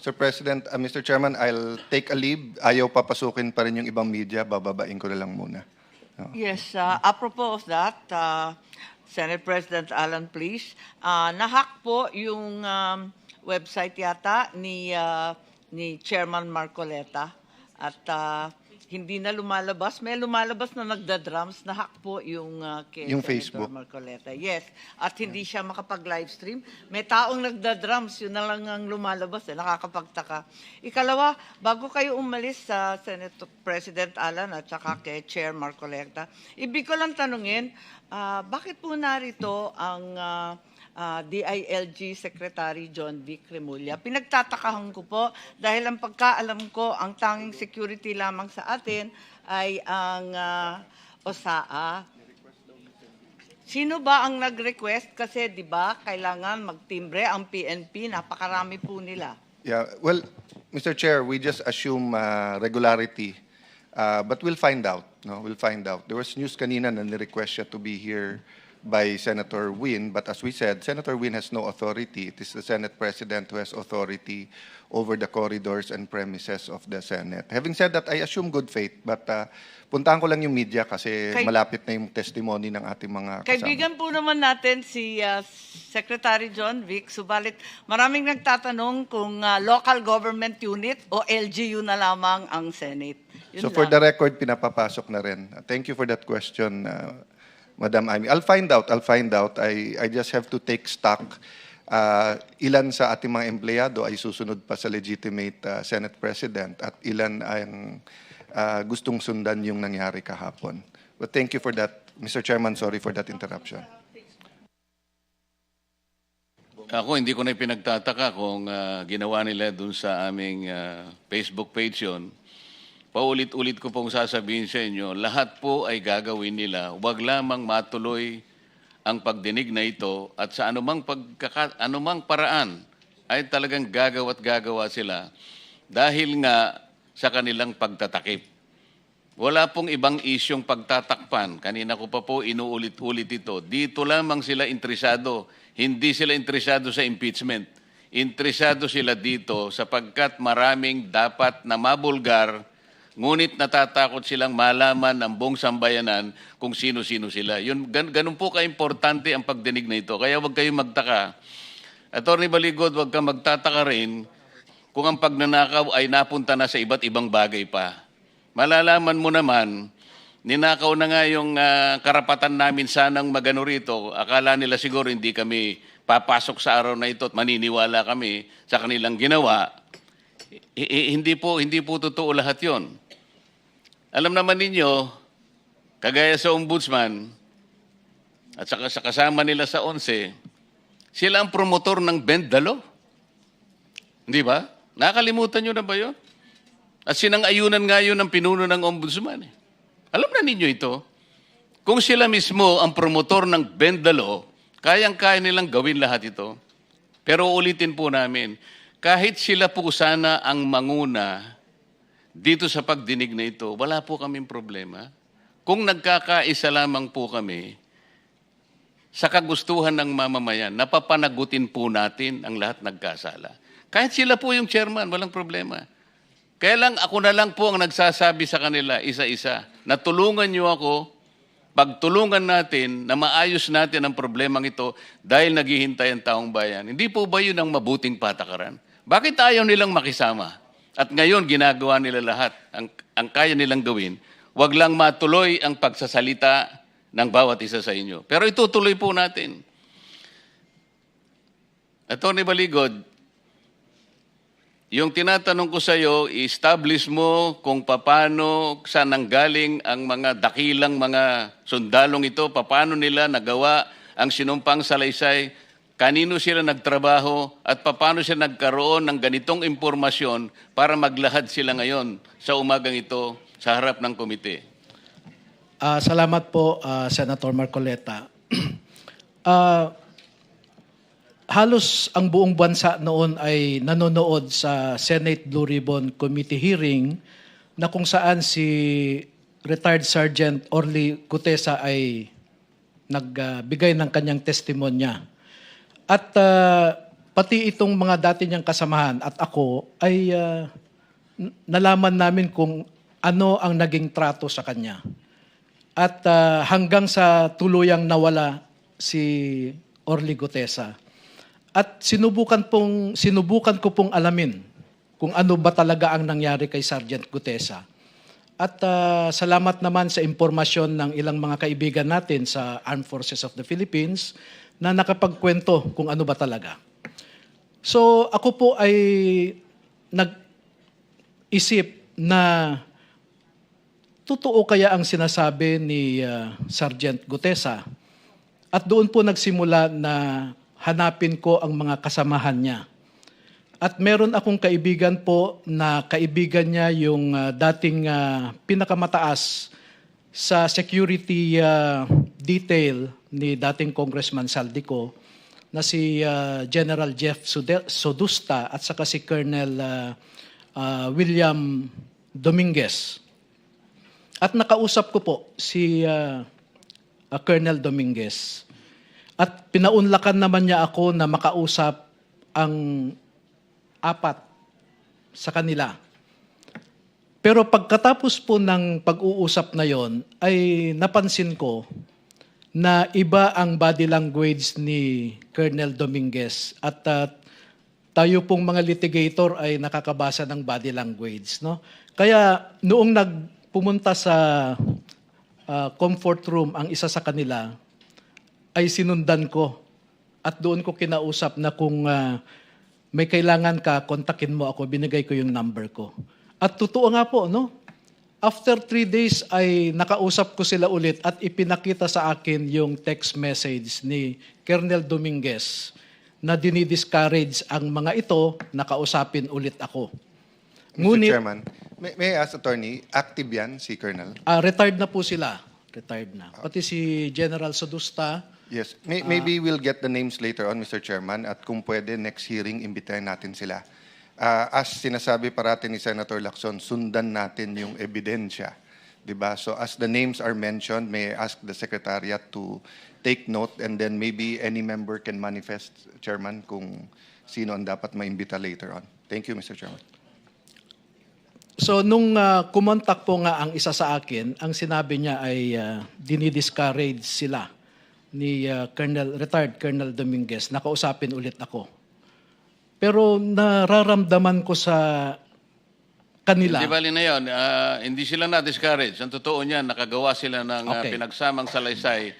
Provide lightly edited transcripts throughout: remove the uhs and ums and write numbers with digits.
Sir President, Mr. Chairman, I'll take a leave. Ayaw papasukin pa rin yung ibang media. Bababain ko na lang muna. Yes, apropos of that, Senate President Alan, please, nahack po yung website yata ni Chairman Marcoleta at hindi na lumalabas. May lumalabas na nagda-drums, nahack po yung kay Yung Senator Facebook. Marcoleta. Yes, at hindi siya makapag-livestream. May taong nagda-drums, yun na lang ang lumalabas, nakakapagtaka. Ikalawa, bago kayo umalis sa Senate President Alan at saka kay Chair Marcoleta, ibig ko lang tanungin, bakit po narito ang DILG Secretary John Vic Remulla? Pinagtatakahan ko po dahil ang pagkaalam ko, ang tanging security lamang sa atin ay ang OSAA. Sino ba ang nag-request? Kasi di ba kailangan magtimbre ang PNP, napakarami po nila. Yeah, well, Mr. Chair, we just assume regularity. But we'll find out. No, we'll find out. There was news kanina na ni-request siya to be here by Senator Win, but as we said, Senator Win has no authority. It is the Senate President who has authority over the corridors and premises of the Senate. Having said that, I assume good faith, but puntahan ko lang yung media kasi malapit na yung testimony ng ating mga kasama. Kaibigan po naman natin si Secretary John Vic, subalit maraming nagtatanong kung local government unit o LGU na lamang ang Senate. Yun So for lang. the record, pinapapasok na rin. Thank you for that question, Madam Amy. I'll find out. I just have to take stock. Ilan sa ating mga empleyado ay susunod pa sa legitimate Senate President at ilan ang gustong sundan yung nangyari kahapon. But thank you for that, Mr. Chairman. Sorry for that interruption. Ako, hindi ko na pinagtataka kung ginawa nila dun sa aming Facebook page yun. Paulit-ulit ko pong sasabihin sa inyo, lahat po ay gagawin nila. Huwag lamang matuloy ang pagdinig na ito at sa anumang paraan ay talagang gagawa sila dahil nga sa kanilang pagtatakip. Wala pong ibang isyong pagtatakpan. Kanina ko pa po inuulit-ulit ito. Dito lamang sila interesado. Hindi sila interesado sa impeachment. Interesado sila dito sapagkat maraming dapat na mabulgar. Ngunit natatakot silang malaman ng buong sambayanan kung sino-sino sila. Ganun po ka-importante ang pagdinig na ito. Kaya huwag kayong magtaka. Attorney Baligod, huwag kang magtataka rin kung ang pagnanakaw ay napunta na sa iba't ibang bagay pa. Malalaman mo naman, ninakaw na nga yung karapatan namin sanang magano rito. Akala nila siguro hindi kami papasok sa araw na ito at maniniwala kami sa kanilang ginawa. Hindi po totoo lahat yon. Alam naman ninyo, kagaya sa ombudsman at saka sa kasama nila sa 11, sila ang promotor ng bend the law. Hindi ba? Nakalimutan nyo na ba yun? At sinang-ayunan nga yun ng pinuno ng ombudsman. Alam na ninyo ito. Kung sila mismo ang promotor ng bend the law, kayang-kaya nilang gawin lahat ito. Pero ulitin po namin, kahit sila po sana ang manguna dito sa pagdinig na ito, wala po kaming problema. Kung nagkakaisa lamang po kami sa kagustuhan ng mamamayan, napapanagutin po natin ang lahat nagkasala. Kahit sila po yung chairman, walang problema. Kaya lang ako na lang po ang nagsasabi sa kanila, isa-isa, na tulungan niyo ako, pagtulungan natin na maayos natin ang problemang ito dahil naghihintay ang taong bayan. Hindi po ba yun ang mabuting patakaran? Bakit ayaw nilang makisama? At ngayon, ginagawa nila lahat. Ang kaya nilang gawin, wag lang matuloy ang pagsasalita ng bawat isa sa inyo. Pero itutuloy po natin. Attorney Baligod, yung tinatanong ko sa iyo, i-establish mo kung paano, saan nanggaling ang mga dakilang mga sundalong ito, paano nila nagawa ang sinumpang salaysay, kanino sila nagtrabaho at paano sila nagkaroon ng ganitong impormasyon para maglahad sila ngayon sa umagang ito sa harap ng komite. Salamat po, Senator Marcoleta. Halos ang buong bansa noon ay nanonood sa Senate Blue Ribbon Committee hearing na kung saan si retired Sergeant Orly Gutesa ay nagbigay ng kanyang testimonya. At pati itong mga dati niyang kasamahan at ako ay nalaman namin kung ano ang naging trato sa kanya. At hanggang sa tuluyang nawala si Orly Gutesa. At sinubukan ko pong alamin kung ano ba talaga ang nangyari kay Sergeant Gutesa. At salamat naman sa impormasyon ng ilang mga kaibigan natin sa Armed Forces of the Philippines na nakapagkwento kung ano ba talaga. So ako po ay nag-isip na totoo kaya ang sinasabi ni Sergeant Gutesa. At doon po nagsimula na hanapin ko ang mga kasamahan niya. At meron akong kaibigan po na kaibigan niya yung dating pinakamataas sa security detail ni dating Congressman Saldico na si General Jeff Sodusta at saka si Colonel William Dominguez. At nakausap ko po si Colonel Dominguez. At pinaunlakan naman niya ako na makausap ang 4 sa kanila. Pero pagkatapos po ng pag-uusap na yon, ay napansin ko na iba ang body language ni Colonel Dominguez. At tayo pong mga litigator ay nakakabasa ng body language. No? Kaya noong pumunta sa comfort room ang isa sa kanila, ay sinundan ko. At doon ko kinausap na kung may kailangan ka, kontakin mo ako, binigay ko yung number ko. At totoo nga po, no? After 3 days ay nakausap ko sila ulit at ipinakita sa akin yung text message ni Colonel Dominguez na dinidiscourage ang mga ito na kausapin ulit ako. Mr. Chairman, may I ask, Attorney, active yan si Colonel? Retired na po sila. Retired na. Pati si General Sodusta. Yes. Maybe we'll get the names later on, Mr. Chairman, at kung pwede, next hearing, imbitahin natin sila. As sinasabi parati ni Senator Lacson, sundan natin yung ebidensya. Diba? So as the names are mentioned, may I ask the Secretariat to take note and then maybe any member can manifest, Chairman, kung sino ang dapat maimbita later on. Thank you, Mr. Chairman. So nung kumontak po nga ang isa sa akin, ang sinabi niya ay dinidiscourage sila ni retired Colonel Dominguez, nakausapin ulit ako. Pero nararamdaman ko sa kanila. Hindi bali na yun. Hindi sila na-discourage. Ang totoo niyan, nakagawa sila ng Okay. pinagsamang salaysay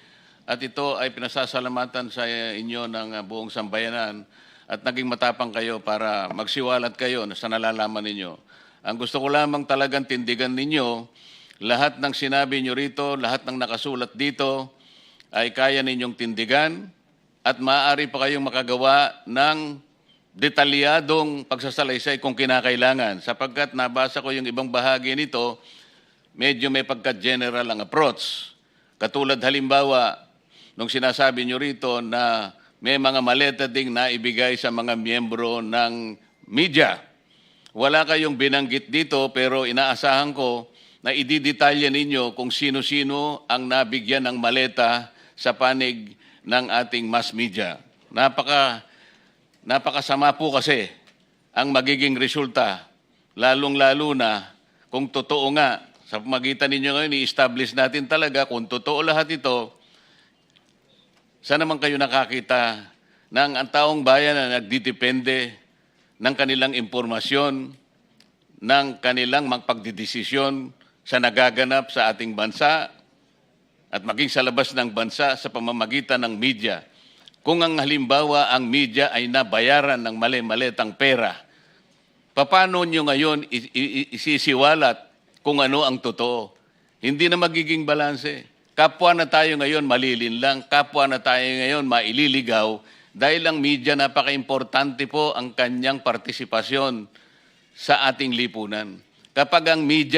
at ito ay pinasasalamatan sa inyo ng buong sambayanan at naging matapang kayo para magsiwalat kayo sa nalalaman ninyo. Ang gusto ko lamang talagang tindigan ninyo, lahat ng sinabi nyo rito, lahat ng nakasulat dito, ay kaya ninyong tindigan at maaari pa kayong makagawa ng detalyadong pagsasalaysay kung kinakailangan. Sapagkat nabasa ko yung ibang bahagi nito, medyo may pagka-general ang approach. Katulad halimbawa, nung sinasabi nyo rito na may mga maleta ding naibigay sa mga miyembro ng media. Wala kayong binanggit dito pero inaasahan ko na ididetalya ninyo kung sino-sino ang nabigyan ng maleta sa panig ng ating mass media. Napakasama po kasi ang magiging resulta, lalong-lalo na kung totoo nga, sa pamagitan ninyo ngayon, i-establish natin talaga kung totoo lahat ito, saan naman kayo nakakita ng ang taong bayan na nagdidepende ng kanilang impormasyon, ng kanilang magpagdidesisyon sa nagaganap sa ating bansa, at maging sa labas ng bansa sa pamamagitan ng media. Kung ang halimbawa ang media ay nabayaran ng mali-malitang pera, paano nyo ngayon isisiwalat kung ano ang totoo? Hindi na magiging balanse. Kapwa na tayo ngayon malilinlang, kapwa na tayo ngayon maililigaw dahil ang media napaka-importante po ang kanyang partisipasyon sa ating lipunan. Kapag ang media